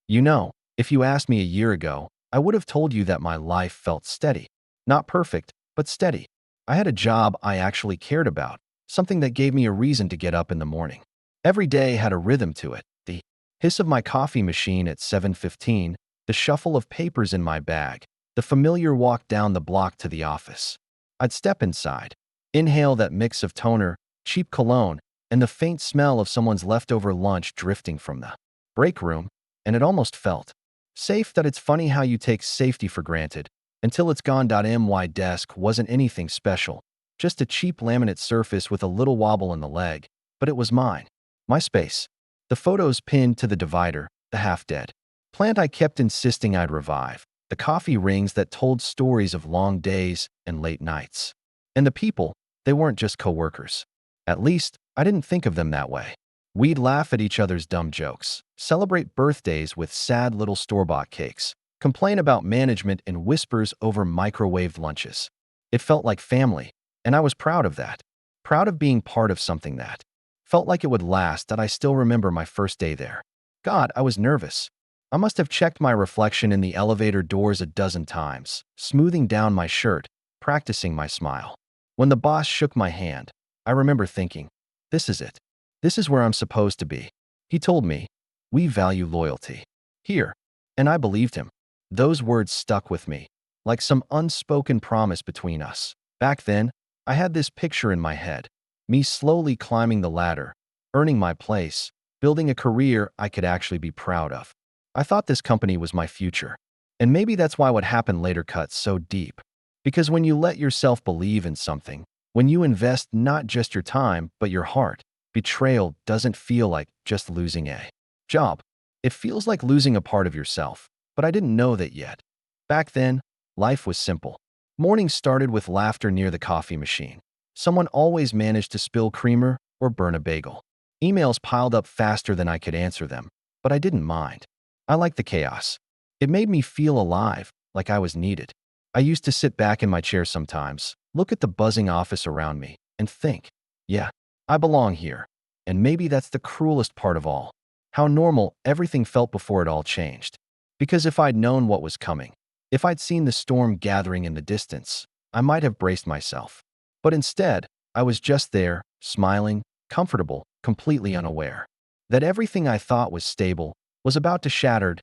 If you asked me a year ago, I would have told you that my life felt steady. Not perfect, but steady. I had a job I actually cared about, something that gave me a reason to get up in the morning. Every day had a rhythm to it. The hiss of my coffee machine at 7:15, the shuffle of papers in my bag, the familiar walk down the block to the office. I'd step inside, inhale that mix of toner, cheap cologne, and the faint smell of someone's leftover lunch drifting from the break room, and it almost felt safe. That it's funny how you take safety for granted until it's gone. My desk wasn't anything special, just a cheap laminate surface with a little wobble in the leg, but it was mine. My space. The photos pinned to the divider, the half-dead plant I kept insisting I'd revive, the coffee rings that told stories of long days and late nights. And the people, they weren't just coworkers. At least, I didn't think of them that way. We'd laugh at each other's dumb jokes, celebrate birthdays with sad little store-bought cakes, complain about management in whispers over microwaved lunches. It felt like family, and I was proud of that. Proud of being part of something that felt like it would last. That I still remember my first day there. God, I was nervous. I must have checked my reflection in the elevator doors a dozen times, smoothing down my shirt, practicing my smile. When the boss shook my hand, I remember thinking, this is it. This is where I'm supposed to be. He told me, we value loyalty here. And I believed him. Those words stuck with me, like some unspoken promise between us. Back then, I had this picture in my head, me slowly climbing the ladder, earning my place, building a career I could actually be proud of. I thought this company was my future. And maybe that's why what happened later cuts so deep. Because when you let yourself believe in something, when you invest not just your time, but your heart, betrayal doesn't feel like just losing a job. It feels like losing a part of yourself. But I didn't know that yet. Back then, life was simple. Mornings started with laughter near the coffee machine. Someone always managed to spill creamer or burn a bagel. Emails piled up faster than I could answer them, but I didn't mind. I liked the chaos. It made me feel alive, like I was needed. I used to sit back in my chair sometimes, look at the buzzing office around me, and think, yeah, I belong here. And maybe that's the cruelest part of all. How normal everything felt before it all changed. Because if I'd known what was coming, if I'd seen the storm gathering in the distance, I might have braced myself. But instead, I was just there, smiling, comfortable, completely unaware that everything I thought was stable was about to shatter.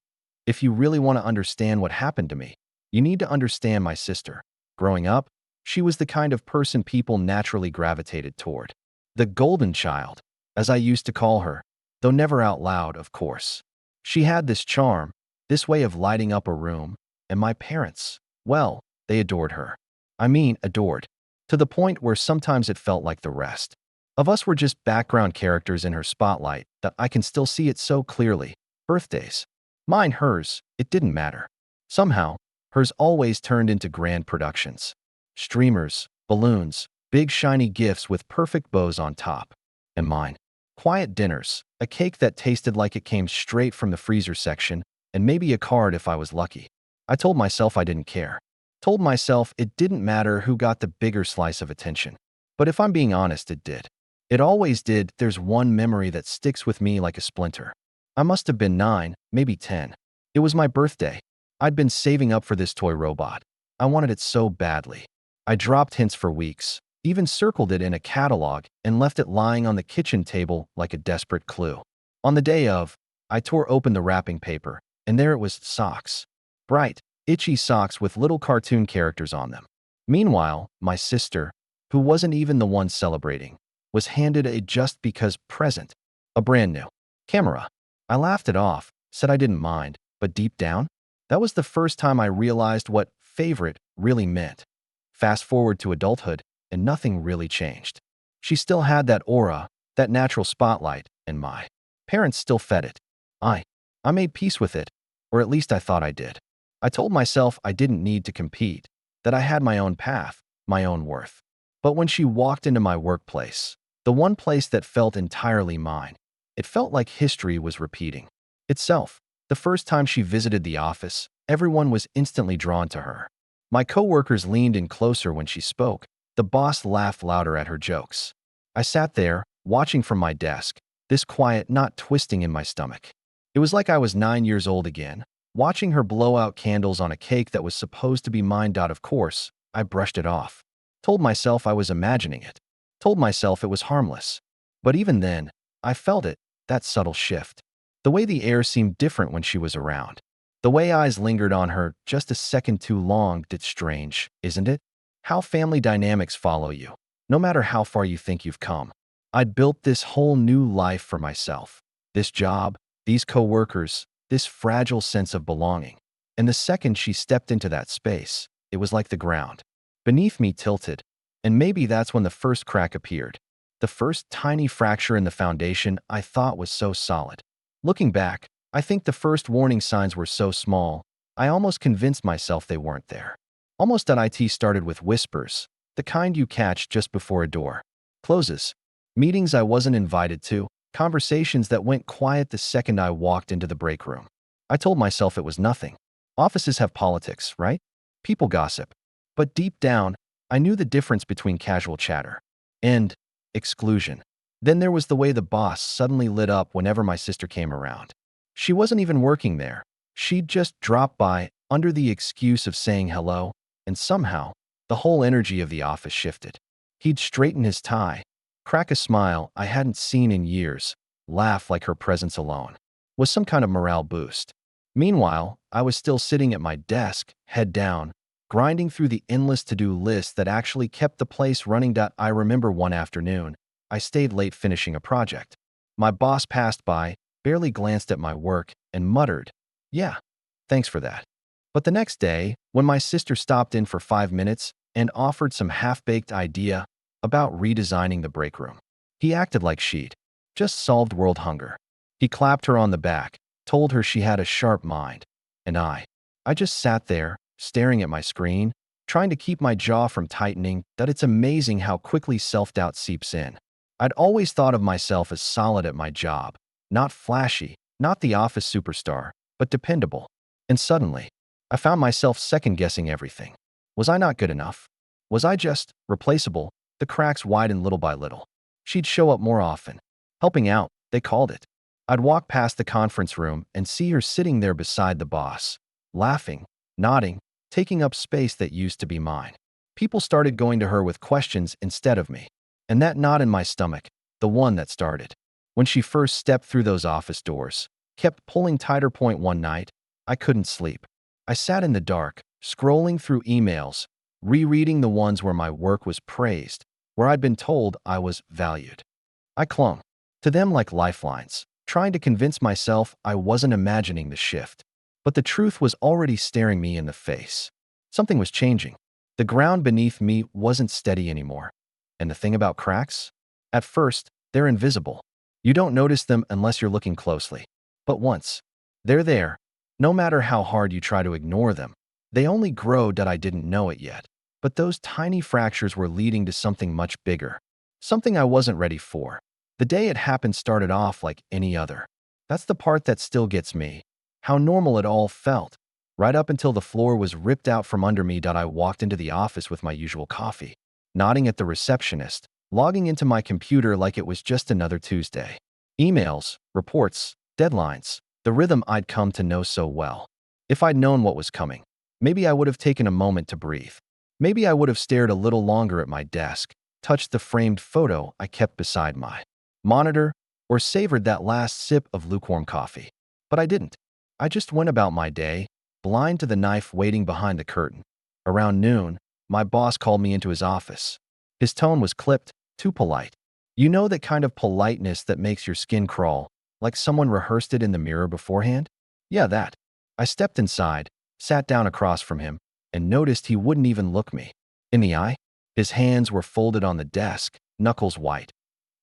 If you really want to understand what happened to me, you need to understand my sister. Growing up, she was the kind of person people naturally gravitated toward. The golden child, as I used to call her, though never out loud, of course. She had this charm, this way of lighting up a room, and my parents, well, they adored her. I mean, adored. To the point where sometimes it felt like the rest of us were just background characters in her spotlight. That I can still see it so clearly. Birthdays. Mine, hers, it didn't matter. Somehow, hers always turned into grand productions. Streamers, balloons, big shiny gifts with perfect bows on top. And mine, quiet dinners, a cake that tasted like it came straight from the freezer section, and maybe a card if I was lucky. I told myself I didn't care. Told myself it didn't matter who got the bigger slice of attention. But if I'm being honest, it did. It always did. There's one memory that sticks with me like a splinter. I must have been 9, maybe 10. It was my birthday. I'd been saving up for this toy robot. I wanted it so badly. I dropped hints for weeks, even circled it in a catalog and left it lying on the kitchen table like a desperate clue. On the day of, I tore open the wrapping paper, and there it was, socks. Bright, itchy socks with little cartoon characters on them. Meanwhile, my sister, who wasn't even the one celebrating, was handed a just because present, a brand new camera. I laughed it off, said I didn't mind, but deep down, that was the first time I realized what favorite really meant. Fast forward to adulthood, and nothing really changed. She still had that aura, that natural spotlight, and my parents still fed it. I made peace with it, or at least I thought I did. I told myself I didn't need to compete, that I had my own path, my own worth. But when she walked into my workplace, the one place that felt entirely mine, it felt like history was repeating itself. The first time she visited the office, everyone was instantly drawn to her. My coworkers leaned in closer when she spoke. The boss laughed louder at her jokes. I sat there, watching from my desk, this quiet knot twisting in my stomach. It was like I was 9 years old again, watching her blow out candles on a cake that was supposed to be mine. Of course, I brushed it off. Told myself I was imagining it. Told myself it was harmless. But even then, I felt it, that subtle shift. The way the air seemed different when she was around. The way eyes lingered on her just a second too long. It's strange, isn't it? How family dynamics follow you, no matter how far you think you've come. I'd built this whole new life for myself. This job, these coworkers, this fragile sense of belonging. And the second she stepped into that space, it was like the ground beneath me tilted. And maybe that's when the first crack appeared. The first tiny fracture in the foundation I thought was so solid. Looking back, I think the first warning signs were so small, I almost convinced myself they weren't there. Almost. It started with whispers, the kind you catch just before a door closes. Meetings I wasn't invited to, conversations that went quiet the second I walked into the break room. I told myself it was nothing. Offices have politics, right? People gossip. But deep down, I knew the difference between casual chatter and exclusion. Then there was the way the boss suddenly lit up whenever my sister came around. She wasn't even working there. She'd just dropped by under the excuse of saying hello, and somehow, the whole energy of the office shifted. He'd straighten his tie, crack a smile I hadn't seen in years, laugh like her presence alone was some kind of morale boost. Meanwhile, I was still sitting at my desk, head down, grinding through the endless to-do list that actually kept the place running. I remember one afternoon, I stayed late finishing a project. My boss passed by, barely glanced at my work, and muttered, "Yeah, thanks for that." But the next day, when my sister stopped in for 5 minutes and offered some half-baked idea about redesigning the break room, he acted like she'd just solved world hunger. He clapped her on the back, told her she had a sharp mind, and I just sat there, staring at my screen, trying to keep my jaw from tightening. It's amazing how quickly self-doubt seeps in. I'd always thought of myself as solid at my job, not flashy, not the office superstar, but dependable. And suddenly, I found myself second-guessing everything. Was I not good enough? Was I just replaceable? The cracks widened little by little. She'd show up more often. Helping out, they called it. I'd walk past the conference room and see her sitting there beside the boss, laughing, nodding, taking up space that used to be mine. People started going to her with questions instead of me. And that knot in my stomach, the one that started when she first stepped through those office doors, kept pulling tighter. One night, I couldn't sleep. I sat in the dark, scrolling through emails, rereading the ones where my work was praised, where I'd been told I was valued. I clung to them like lifelines, trying to convince myself I wasn't imagining the shift. But the truth was already staring me in the face. Something was changing. The ground beneath me wasn't steady anymore. And the thing about cracks? At first, they're invisible. You don't notice them unless you're looking closely. But once they're there, no matter how hard you try to ignore them, they only grow. I didn't know it yet. But those tiny fractures were leading to something much bigger. Something I wasn't ready for. The day it happened started off like any other. That's the part that still gets me. How normal it all felt. Right up until the floor was ripped out from under me. I walked into the office with my usual coffee, nodding at the receptionist, logging into my computer like it was just another Tuesday. Emails, reports, deadlines, the rhythm I'd come to know so well. If I'd known what was coming, maybe I would have taken a moment to breathe. Maybe I would have stared a little longer at my desk, touched the framed photo I kept beside my monitor, or savored that last sip of lukewarm coffee. But I didn't. I just went about my day, blind to the knife waiting behind the curtain. Around noon, my boss called me into his office. His tone was clipped, too polite. You know that kind of politeness that makes your skin crawl, like someone rehearsed it in the mirror beforehand? Yeah, that. I stepped inside, sat down across from him, and noticed he wouldn't even look me in the eye. His hands were folded on the desk, knuckles white.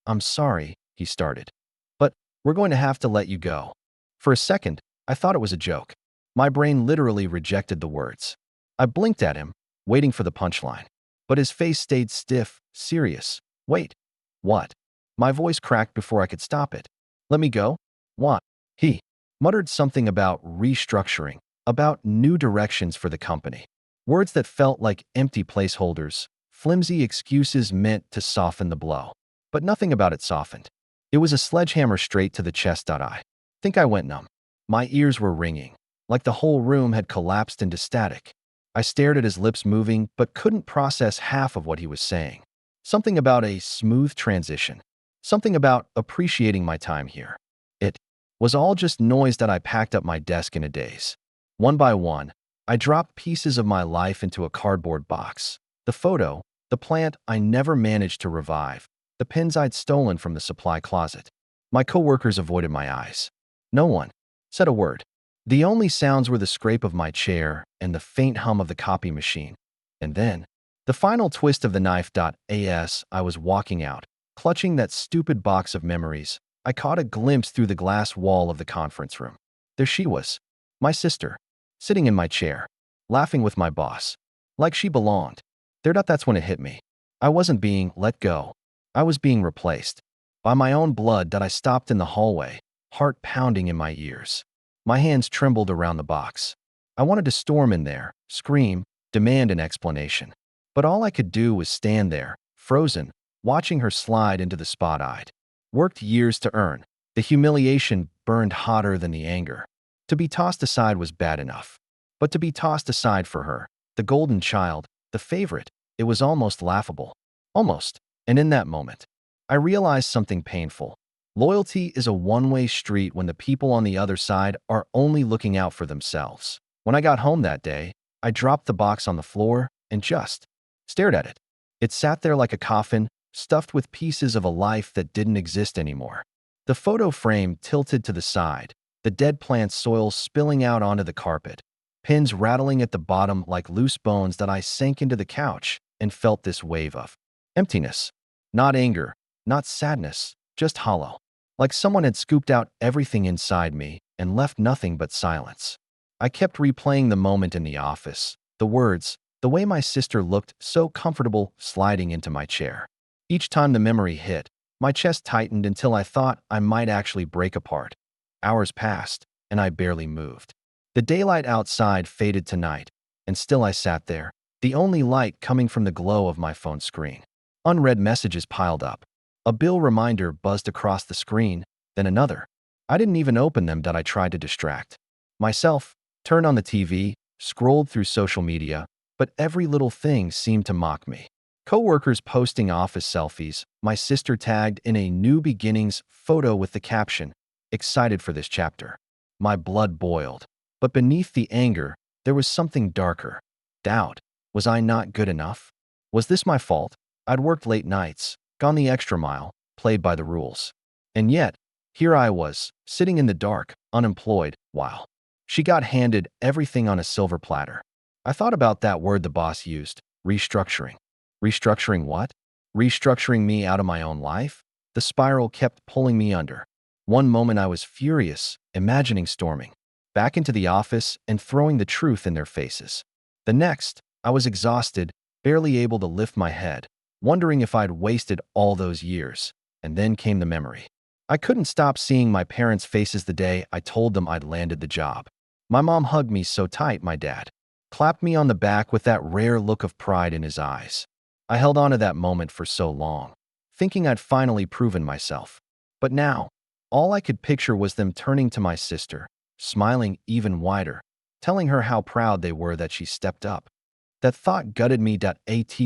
"I'm sorry," he started, "but we're going to have to let you go." For a second, I thought it was a joke. My brain literally rejected the words. I blinked at him, waiting for the punchline. But his face stayed stiff, serious. "Wait. What?" My voice cracked before I could stop it. "Let me go?" "What?" He muttered something about restructuring, about new directions for the company. Words that felt like empty placeholders, flimsy excuses meant to soften the blow. But nothing about it softened. It was a sledgehammer straight to the chest. I think I went numb. My ears were ringing, like the whole room had collapsed into static. I stared at his lips moving, but couldn't process half of what he was saying. Something about a smooth transition. Something about appreciating my time here. It was all just noise that I packed up my desk in a daze. One by one, I dropped pieces of my life into a cardboard box. The photo, the plant I never managed to revive, the pins I'd stolen from the supply closet. My coworkers avoided my eyes. No one said a word. The only sounds were the scrape of my chair and the faint hum of the copy machine. And then, the final twist of the knife. As I was walking out, clutching that stupid box of memories, I caught a glimpse through the glass wall of the conference room. There she was, my sister, sitting in my chair, laughing with my boss, like she belonged. That's when it hit me. I wasn't being let go. I was being replaced by my own blood. I stopped in the hallway, heart pounding in my ears. My hands trembled around the box. I wanted to storm in there, scream, demand an explanation. But all I could do was stand there, frozen, watching her slide into the spot I'd worked years to earn. The humiliation burned hotter than the anger. To be tossed aside was bad enough. But to be tossed aside for her, the golden child, the favorite, it was almost laughable. Almost. And in that moment, I realized something painful. Loyalty is a one-way street when the people on the other side are only looking out for themselves. When I got home that day, I dropped the box on the floor and just stared at it. It sat there like a coffin, stuffed with pieces of a life that didn't exist anymore. The photo frame tilted to the side, the dead plant soil spilling out onto the carpet, pins rattling at the bottom like loose bones. I sank into the couch and felt this wave of emptiness. Not anger, not sadness, just hollow. Like someone had scooped out everything inside me and left nothing but silence. I kept replaying the moment in the office, the words, the way my sister looked so comfortable sliding into my chair. Each time the memory hit, my chest tightened until I thought I might actually break apart. Hours passed, and I barely moved. The daylight outside faded to night, and still I sat there, the only light coming from the glow of my phone screen. Unread messages piled up. A bill reminder buzzed across the screen, then another. I didn't even open them. I tried to distract myself, turned on the TV, scrolled through social media, but every little thing seemed to mock me. Coworkers posting office selfies, my sister tagged in a new beginnings photo with the caption, "Excited for this chapter." My blood boiled. But beneath the anger, there was something darker. Doubt. Was I not good enough? Was this my fault? I'd worked late nights, gone the extra mile, played by the rules. And yet, here I was, sitting in the dark, unemployed, while she got handed everything on a silver platter. I thought about that word the boss used, restructuring. Restructuring what? Restructuring me out of my own life? The spiral kept pulling me under. One moment I was furious, imagining storming back into the office and throwing the truth in their faces. The next, I was exhausted, barely able to lift my head, wondering if I'd wasted all those years. And then came the memory. I couldn't stop seeing my parents' faces the day I told them I'd landed the job. My mom hugged me so tight, my dad clapped me on the back with that rare look of pride in his eyes. I held on to that moment for so long, thinking I'd finally proven myself. But now, all I could picture was them turning to my sister, smiling even wider, telling her how proud they were that she stepped up. That thought gutted me. At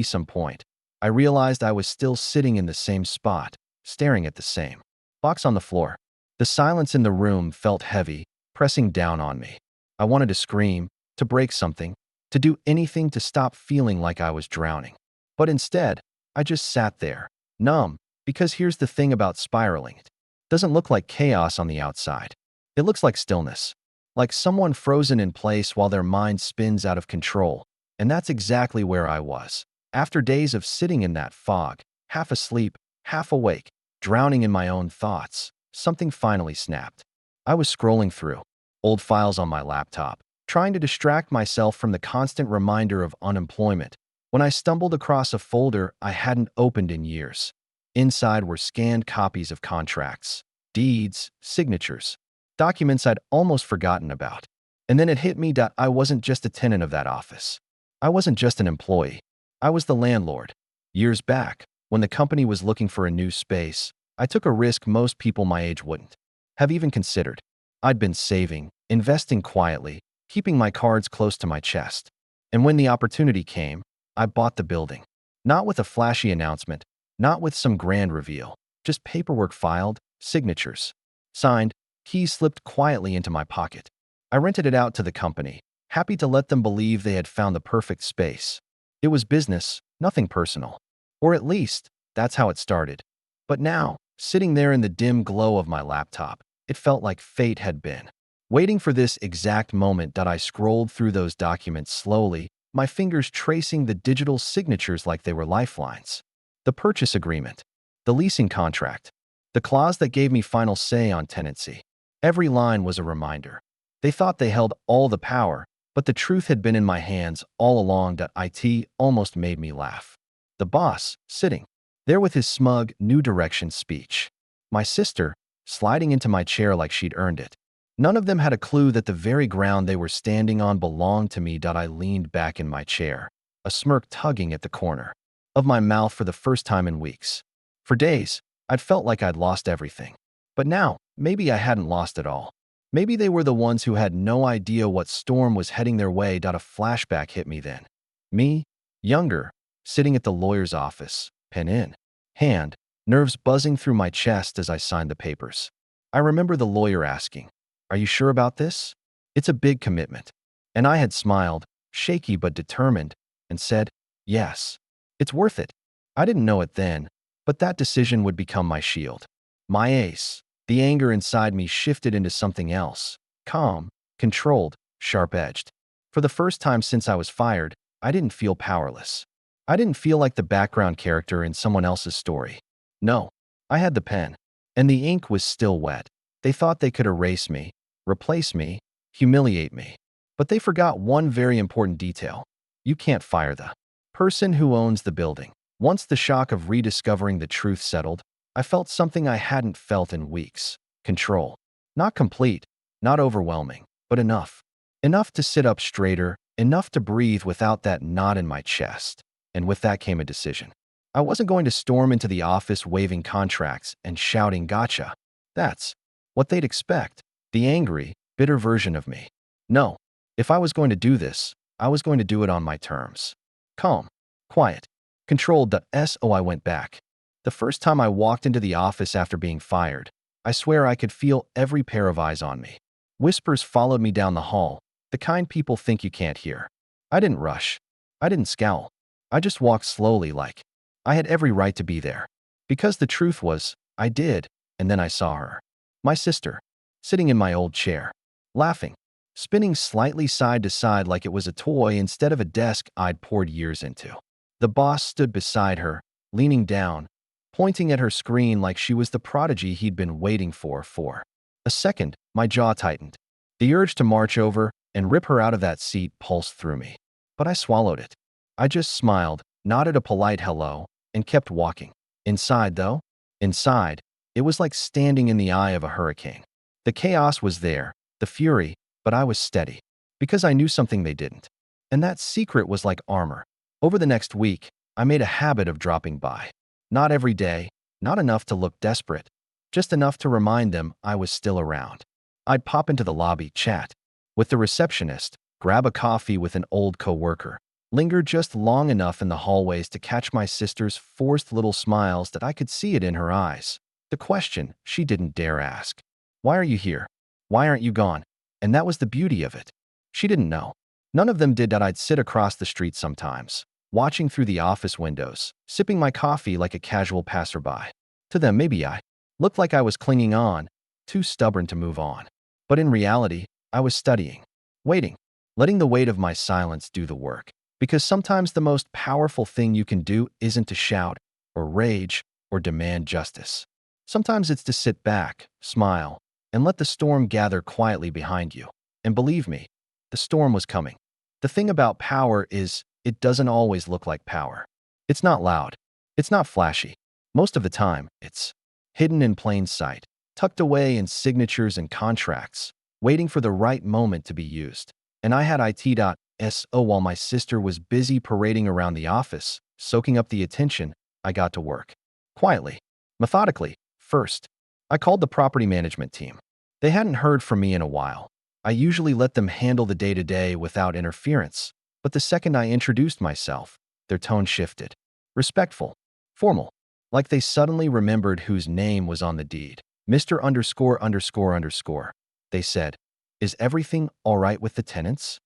some point, I realized I was still sitting in the same spot, staring at the same box on the floor. The silence in the room felt heavy, pressing down on me. I wanted to scream, to break something, to do anything to stop feeling like I was drowning. But instead, I just sat there, numb, because here's the thing about spiraling. It doesn't look like chaos on the outside. It looks like stillness, like someone frozen in place while their mind spins out of control. And that's exactly where I was. After days of sitting in that fog, half asleep, half awake, drowning in my own thoughts, something finally snapped. I was scrolling through old files on my laptop, trying to distract myself from the constant reminder of unemployment, when I stumbled across a folder I hadn't opened in years. Inside were scanned copies of contracts, deeds, signatures, documents I'd almost forgotten about. And then it hit me that I wasn't just a tenant of that office. I wasn't just an employee. I was the landlord. Years back, when the company was looking for a new space, I took a risk most people my age wouldn't have even considered. I'd been saving, investing quietly, keeping my cards close to my chest. And when the opportunity came, I bought the building. Not with a flashy announcement, not with some grand reveal, just paperwork filed, signatures. Signed, keys slipped quietly into my pocket. I rented it out to the company, happy to let them believe they had found the perfect space. It was business, nothing personal. Or at least, that's how it started. But now, sitting there in the dim glow of my laptop, it felt like fate had been waiting for this exact moment. That I scrolled through those documents slowly, my fingers tracing the digital signatures like they were lifelines. The purchase agreement, the leasing contract, the clause that gave me final say on tenancy. Every line was a reminder. They thought they held all the power, but the truth had been in my hands all along. That it almost made me laugh. The boss, sitting there with his smug, new direction speech. My sister, sliding into my chair like she'd earned it. None of them had a clue that the very ground they were standing on belonged to me. I leaned back in my chair, a smirk tugging at the corner of my mouth for the first time in weeks. For days, I'd felt like I'd lost everything. But now, maybe I hadn't lost it all. Maybe they were the ones who had no idea what storm was heading their way. A flashback hit me then. Me, younger, sitting at the lawyer's office, pen in hand, nerves buzzing through my chest as I signed the papers. I remember the lawyer asking, "Are you sure about this? It's a big commitment." And I had smiled, shaky but determined, and said, "Yes, it's worth it." I didn't know it then, but that decision would become my shield. My ace. The anger inside me shifted into something else. Calm, controlled, sharp-edged. For the first time since I was fired, I didn't feel powerless. I didn't feel like the background character in someone else's story. No, I had the pen, and the ink was still wet. They thought they could erase me, replace me, humiliate me. But they forgot one very important detail. You can't fire the person who owns the building. Once the shock of rediscovering the truth settled, I felt something I hadn't felt in weeks. Control. Not complete, not overwhelming, but enough. Enough to sit up straighter, enough to breathe without that knot in my chest. And with that came a decision. I wasn't going to storm into the office waving contracts and shouting gotcha. That's what they'd expect. The angry, bitter version of me. No, if I was going to do this, I was going to do it on my terms. Calm, quiet, controlled. I went back. The first time I walked into the office after being fired, I swear I could feel every pair of eyes on me. Whispers followed me down the hall, the kind people think you can't hear. I didn't rush. I didn't scowl. I just walked slowly like I had every right to be there. Because the truth was, I did, and then I saw her. My sister, sitting in my old chair, laughing, spinning slightly side to side like it was a toy instead of a desk I'd poured years into. The boss stood beside her, leaning down, pointing at her screen like she was the prodigy he'd been waiting for. For a second, my jaw tightened. The urge to march over and rip her out of that seat pulsed through me. But I swallowed it. I just smiled, nodded a polite hello, and kept walking. Inside, though, it was like standing in the eye of a hurricane. The chaos was there, the fury, but I was steady. Because I knew something they didn't. And that secret was like armor. Over the next week, I made a habit of dropping by. Not every day, not enough to look desperate, just enough to remind them I was still around. I'd pop into the lobby, chat with the receptionist, grab a coffee with an old coworker, linger just long enough in the hallways to catch my sister's forced little smiles that I could see it in her eyes. The question she didn't dare ask. Why are you here? Why aren't you gone? And that was the beauty of it. She didn't know. None of them did. That I'd sit across the street sometimes, watching through the office windows, sipping my coffee like a casual passerby. To them, maybe I looked like I was clinging on, too stubborn to move on. But in reality, I was studying, waiting, letting the weight of my silence do the work. Because sometimes the most powerful thing you can do isn't to shout, or rage, or demand justice. Sometimes it's to sit back, smile, and let the storm gather quietly behind you. And believe me, the storm was coming. The thing about power is, it doesn't always look like power. It's not loud. It's not flashy. Most of the time, it's hidden in plain sight, tucked away in signatures and contracts, waiting for the right moment to be used. And I had it.so while my sister was busy parading around the office, soaking up the attention, I got to work. Quietly, methodically, first. I called the property management team. They hadn't heard from me in a while. I usually let them handle the day-to-day without interference, but the second I introduced myself, their tone shifted. Respectful, formal, like they suddenly remembered whose name was on the deed. Mr. underscore underscore underscore. They said, "Is everything all right with the tenants?"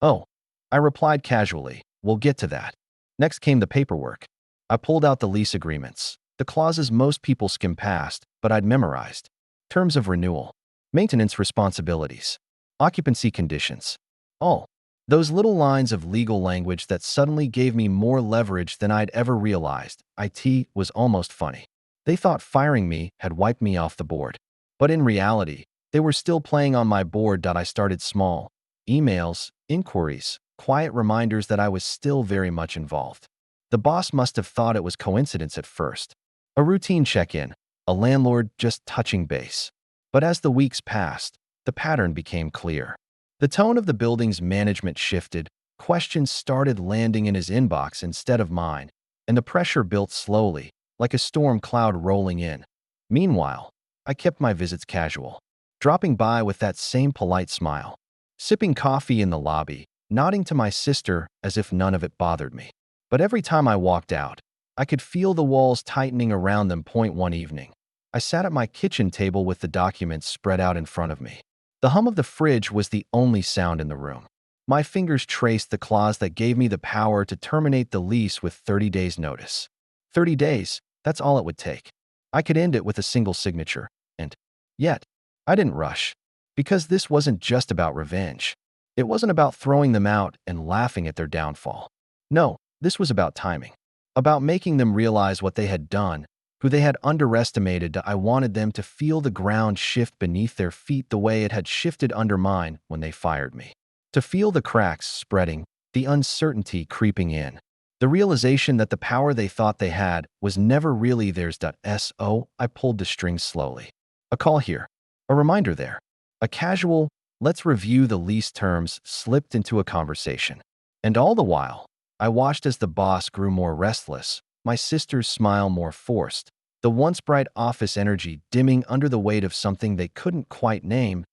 "Oh," I replied casually, "we'll get to that." Next came the paperwork. I pulled out the lease agreements, the clauses most people skim past, but I'd memorized. Terms of renewal, maintenance responsibilities, occupancy conditions. All those little lines of legal language that suddenly gave me more leverage than I'd ever realized. It was almost funny. They thought firing me had wiped me off the board. But in reality, they were still playing on my board. I started small. Emails, inquiries, quiet reminders that I was still very much involved. The boss must have thought it was coincidence at first. A routine check-in, a landlord just touching base. But as the weeks passed, the pattern became clear. The tone of the building's management shifted, questions started landing in his inbox instead of mine, and the pressure built slowly, like a storm cloud rolling in. Meanwhile, I kept my visits casual, dropping by with that same polite smile, sipping coffee in the lobby, nodding to my sister as if none of it bothered me. But every time I walked out, I could feel the walls tightening around them. One evening, I sat at my kitchen table with the documents spread out in front of me. The hum of the fridge was the only sound in the room. My fingers traced the clause that gave me the power to terminate the lease with 30 days' notice. 30 days, that's all it would take. I could end it with a single signature. And yet, I didn't rush. Because this wasn't just about revenge. It wasn't about throwing them out and laughing at their downfall. No, this was about timing. About making them realize what they had done, who they had underestimated. I wanted them to feel the ground shift beneath their feet the way it had shifted under mine when they fired me. To feel the cracks spreading, the uncertainty creeping in. The realization that the power they thought they had was never really theirs. I pulled the strings slowly. A call here. A reminder there. A casual, "let's review the lease terms," slipped into a conversation. And all the while, I watched as the boss grew more restless, my sister's smile more forced, the once bright office energy dimming under the weight of something they couldn't quite name.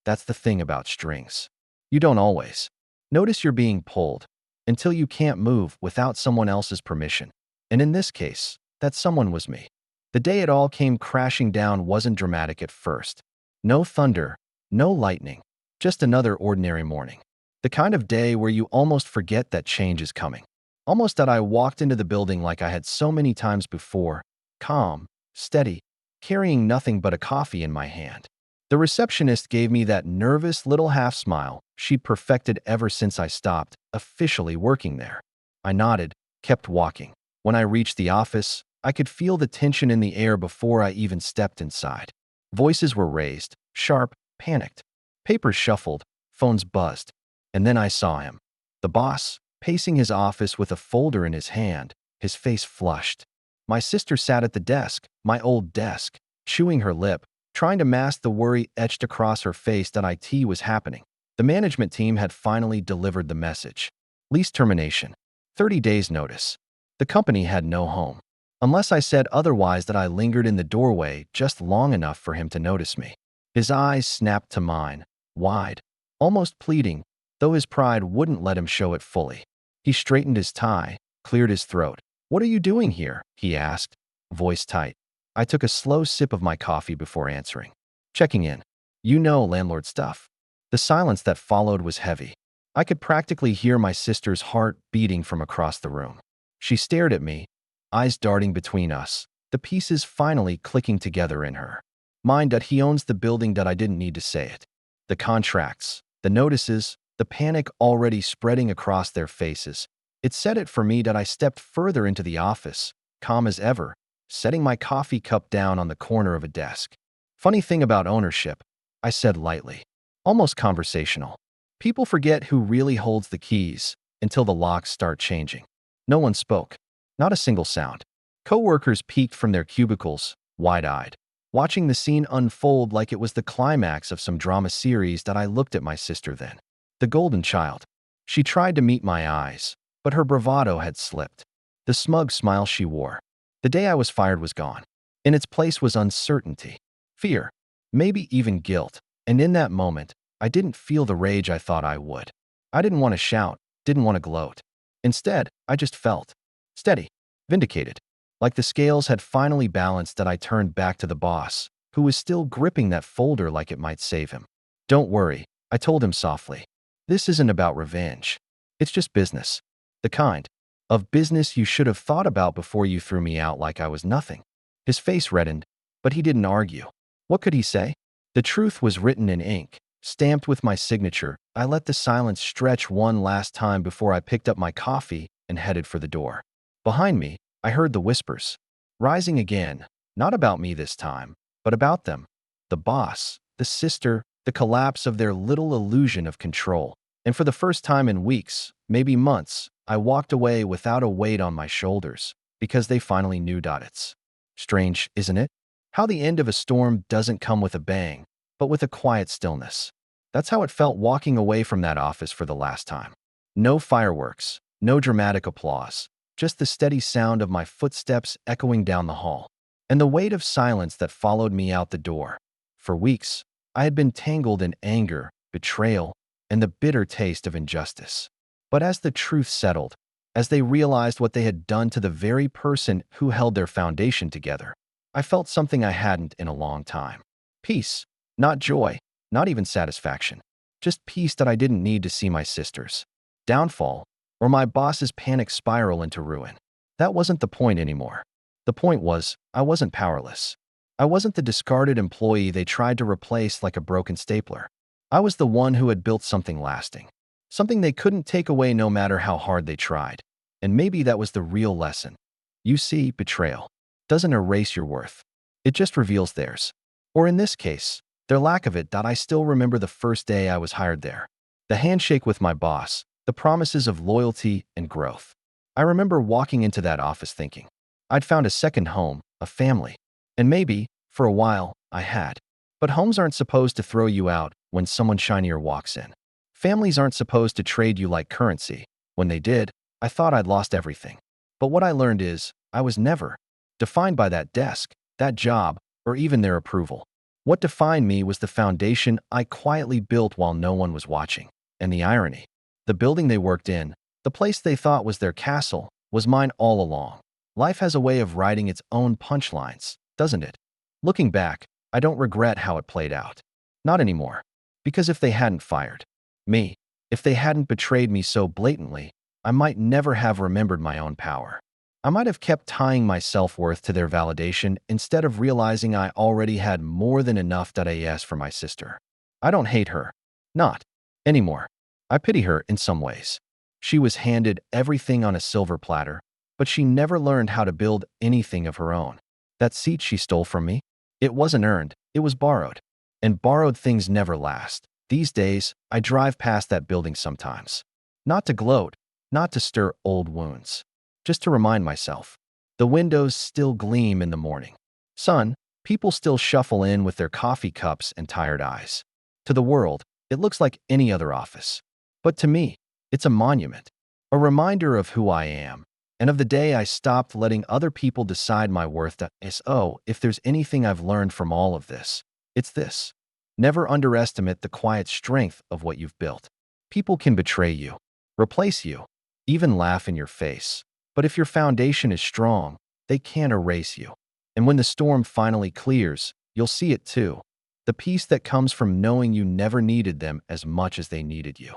That's the thing about strings. You don't always notice you're being pulled until you can't move without someone else's permission. And in this case, that someone was me. The day it all came crashing down wasn't dramatic at first. No thunder, no lightning, just another ordinary morning. The kind of day where you almost forget that change is coming. Almost that I walked into the building like I had so many times before, calm, steady, carrying nothing but a coffee in my hand. The receptionist gave me that nervous little half smile she'd perfected ever since I stopped officially working there. I nodded, kept walking. When I reached the office, I could feel the tension in the air before I even stepped inside. Voices were raised, sharp, panicked. Papers shuffled, phones buzzed. And then I saw him. The boss, pacing his office with a folder in his hand, his face flushed. My sister sat at the desk, my old desk, chewing her lip, trying to mask the worry etched across her face that IT was happening. The management team had finally delivered the message. Lease termination. 30 days notice. The company had no home. Unless I said otherwise, that I lingered in the doorway just long enough for him to notice me. His eyes snapped to mine, wide, almost pleading, though his pride wouldn't let him show it fully. He straightened his tie, cleared his throat. "What are you doing here?" he asked, voice tight. I took a slow sip of my coffee before answering. "Checking in. You know, landlord stuff." The silence that followed was heavy. I could practically hear my sister's heart beating from across the room. She stared at me, eyes darting between us, the pieces finally clicking together in her mind that he owns the building. That I didn't need to say it. The contracts, the notices, the panic already spreading across their faces. It said it for me. That I stepped further into the office, calm as ever, setting my coffee cup down on the corner of a desk. "Funny thing about ownership," I said lightly, almost conversational. "People forget who really holds the keys until the locks start changing." No one spoke. Not a single sound. Coworkers peeked from their cubicles, wide-eyed, watching the scene unfold like it was the climax of some drama series. That I looked at my sister then. The golden child. She tried to meet my eyes, but her bravado had slipped. The smug smile she wore the day I was fired was gone. In its place was uncertainty, fear, maybe even guilt. And in that moment, I didn't feel the rage I thought I would. I didn't want to shout, didn't want to gloat. Instead, I just felt steady, vindicated. Like the scales had finally balanced that I turned back to the boss, who was still gripping that folder like it might save him. Don't worry, I told him softly. This isn't about revenge. It's just business. The kind of business you should have thought about before you threw me out like I was nothing. His face reddened, but he didn't argue. What could he say? The truth was written in ink, stamped with my signature. I let the silence stretch one last time before I picked up my coffee and headed for the door. Behind me, I heard the whispers, rising again, not about me this time, but about them. The boss, the sister, the collapse of their little illusion of control. And for the first time in weeks, maybe months, I walked away without a weight on my shoulders, because they finally knew. It's strange, isn't it? How the end of a storm doesn't come with a bang, but with a quiet stillness. That's how it felt walking away from that office for the last time. No fireworks, no dramatic applause, just the steady sound of my footsteps echoing down the hall, and the weight of silence that followed me out the door. For weeks, I had been tangled in anger, betrayal, and the bitter taste of injustice. But as the truth settled, as they realized what they had done to the very person who held their foundation together, I felt something I hadn't in a long time. Peace, not joy, not even satisfaction. Just peace that I didn't need to see my sister's downfall or my boss's panic spiral into ruin. That wasn't the point anymore. The point was, I wasn't powerless. I wasn't the discarded employee they tried to replace like a broken stapler. I was the one who had built something lasting, something they couldn't take away no matter how hard they tried. And maybe that was the real lesson. You see, betrayal doesn't erase your worth. It just reveals theirs. Or in this case, their lack of it. I still remember the first day I was hired there. The handshake with my boss, the promises of loyalty and growth. I remember walking into that office thinking, I'd found a second home, a family. And maybe, for a while, I had. But homes aren't supposed to throw you out when someone shinier walks in. Families aren't supposed to trade you like currency. When they did, I thought I'd lost everything. But what I learned is, I was never defined by that desk, that job, or even their approval. What defined me was the foundation I quietly built while no one was watching. And the irony, the building they worked in, the place they thought was their castle, was mine all along. Life has a way of writing its own punchlines, doesn't it? Looking back, I don't regret how it played out. Not anymore. Because if they hadn't fired me, if they hadn't betrayed me so blatantly, I might never have remembered my own power. I might have kept tying my self-worth to their validation instead of realizing I already had more than enough. As for my sister, I don't hate her. Not anymore. I pity her in some ways. She was handed everything on a silver platter, but she never learned how to build anything of her own. That seat she stole from me, it wasn't earned, it was borrowed. And borrowed things never last. These days, I drive past that building sometimes. Not to gloat, not to stir old wounds. Just to remind myself. The windows still gleam in the morning sun, people still shuffle in with their coffee cups and tired eyes. To the world, it looks like any other office. But to me, it's a monument, a reminder of who I am, and of the day I stopped letting other people decide my worth. If there's anything I've learned from all of this, it's this. Never underestimate the quiet strength of what you've built. People can betray you, replace you, even laugh in your face. But if your foundation is strong, they can't erase you. And when the storm finally clears, you'll see it too. The peace that comes from knowing you never needed them as much as they needed you.